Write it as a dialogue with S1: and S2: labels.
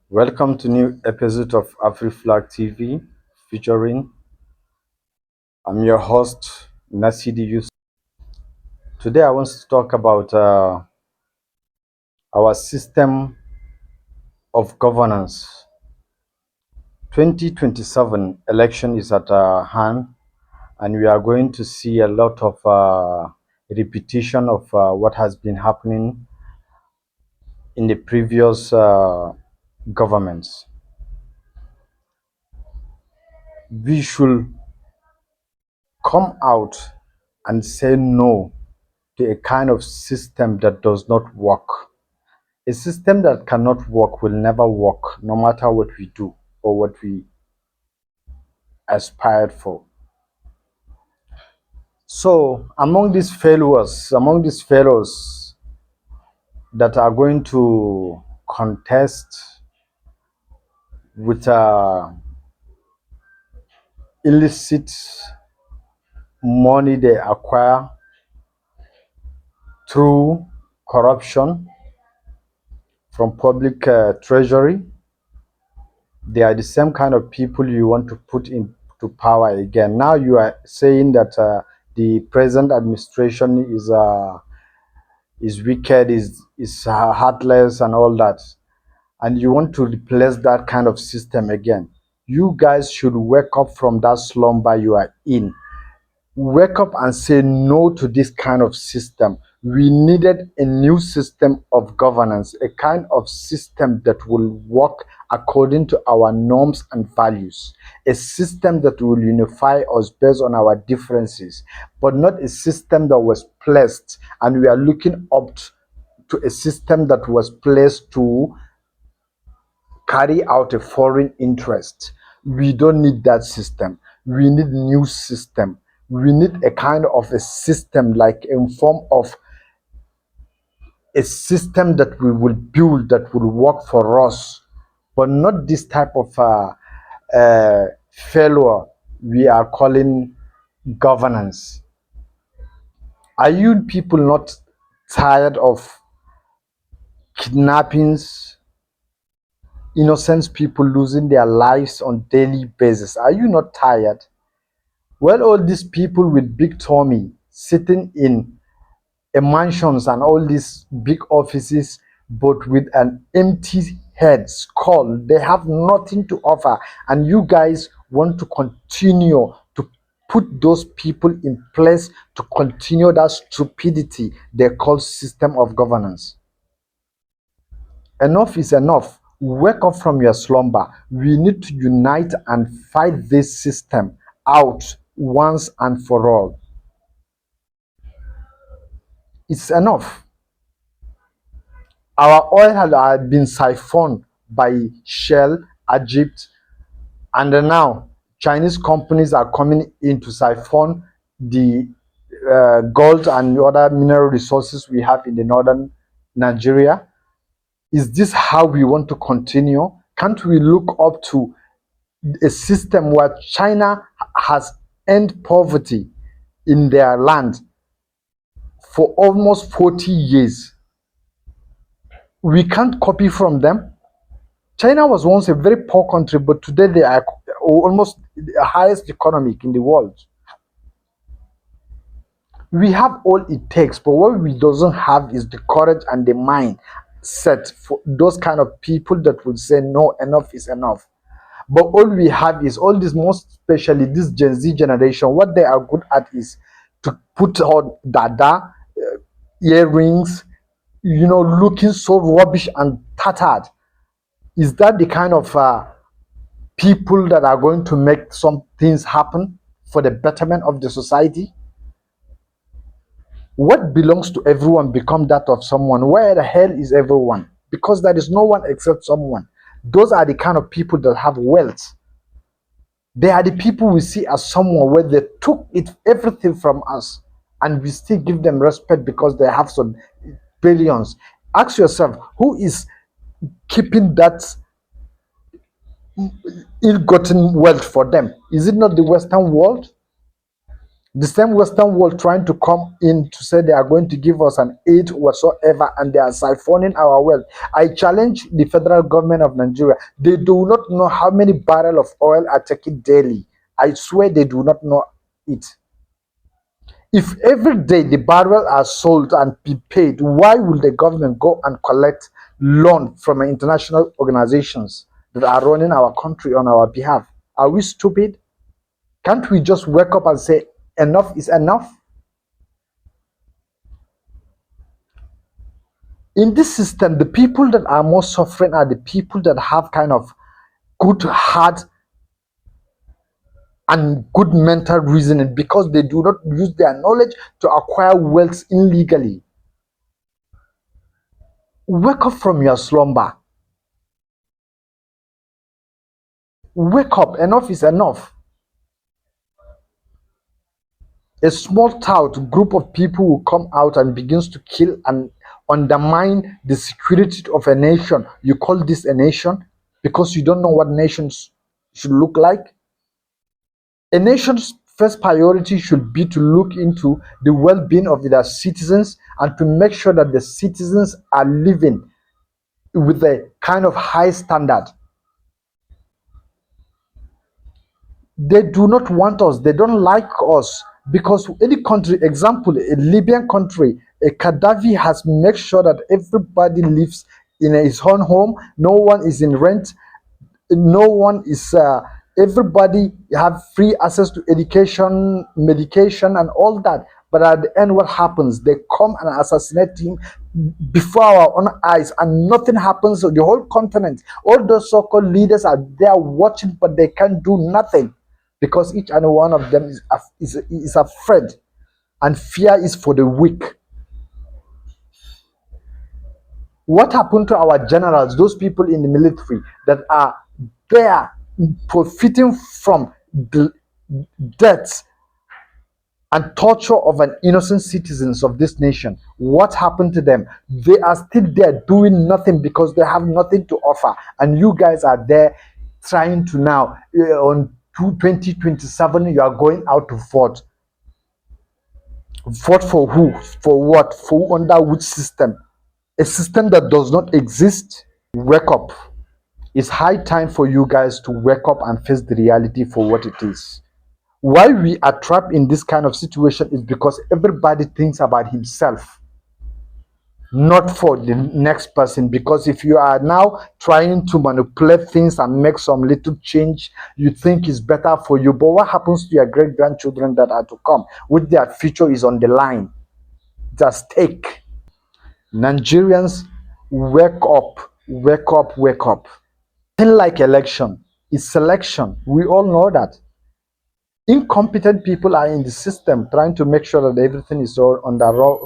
S1: Welcome to new episode of AfriFlag TV featuring I'm your host Nasidi Yusuf. Today I want to talk about our system of governance. 2027 election is at hand, and we are going to see a lot of repetition of what has been happening in the previous governments. We should come out and say no to a kind of system that does not work. A system that cannot work will never work, no matter what we do or what we aspired for. So, among these fellows that are going to contest with illicit money they acquire through corruption from public treasury, they are the same kind of people you want to put into power again. Now you are saying that the present administration is wicked, is heartless, and all that, and you want to replace that kind of system again. You guys should wake up from that slumber you are in. Wake up and say no to this kind of system. We needed a new system of governance, a kind of system that will work according to our norms and values, a system that will unify us based on our differences, but not a system that was placed and we are looking up to a system that was placed to carry out a foreign interest. We don't need that system. We need new system. We need a kind of a system, like in form of a system that we will build that will work for us, but not this type of failure we are calling governance. Are you people not tired of kidnappings, innocent people losing their lives on daily basis? Are you not tired? Well, all these people with big tummy sitting in mansions and all these big offices, but with an empty head, skull, they have nothing to offer, and you guys want to continue to put those people in place to continue that stupidity they call system of governance. Enough is enough. Wake up from your slumber. We need to unite and fight this system out once and for all. It's enough. Our oil had been siphoned by Shell, Egypt, and now Chinese companies are coming in to siphon the gold and other mineral resources we have in the northern Nigeria. Is this how we want to continue? Can't we look up to a system where China has ended poverty in their land for almost 40 years? We can't copy from them. China was once a very poor country, but today they are almost the highest economic in the world. We have all it takes, but what we doesn't have is the courage and the mind set for those kind of people that will say no, enough is enough. But all we have is all this, most especially this Gen Z generation. What they are good at is to put on dada, earrings, looking so rubbish and tattered. Is that the kind of people that are going to make some things happen for the betterment of the society? What belongs to everyone become that of someone. Where the hell is everyone? Because there is no one except someone. Those are the kind of people that have wealth. They are the people we see as someone where they took everything from us, and we still give them respect because they have some billions. Ask yourself, who is keeping that ill-gotten wealth for them? Is it not the Western world? The same Western world trying to come in to say they are going to give us an aid whatsoever, and they are siphoning our wealth. I challenge the federal government of Nigeria. They do not know how many barrels of oil are taken daily. I swear they do not know it. If every day the barrels are sold and be paid, why will the government go and collect loan from international organizations that are running our country on our behalf? Are we stupid? Can't we just wake up and say enough is enough? In this system, the people that are more suffering are the people that have kind of good heart and good mental reasoning, because they do not use their knowledge to acquire wealth illegally. Wake up from your slumber. Wake up. Enough is enough. A small tout group of people will come out and begins to kill and undermine the security of a nation. You call this a nation because you don't know what nations should look like? A nation's first priority should be to look into the well-being of their citizens and to make sure that the citizens are living with a kind of high standard. They do not want us, they don't like us, because any country, example, a Libyan country, a Gaddafi has made sure that everybody lives in his own home, no one is in rent, no one is everybody have free access to education, medication, and all that. But at the end, what happens? They come and assassinate him before our own eyes, and nothing happens. So the whole continent, all those so-called leaders are there watching, but they can't do nothing, because each and one of them is afraid, and fear is for the weak. What happened to our generals, those people in the military that are there profiting from the deaths and torture of an innocent citizens of this nation? What happened to them? They are still there doing nothing because they have nothing to offer, and you guys are there trying to now on 2027 you are going out to vote. Vote for who? For what? For under which system? A system that does not exist? Wake up. It's high time for you guys to wake up and face the reality for what it is. Why we are trapped in this kind of situation is because everybody thinks about himself, not for the next person. Because if you are now trying to manipulate things and make some little change you think is better for you, but what happens to your great grandchildren that are to come, with their future is on the line? It's at stake. Nigerians, wake up, wake up, wake up. Thing like election is selection. We all know that. Incompetent people are in the system trying to make sure that everything is all on the wrong.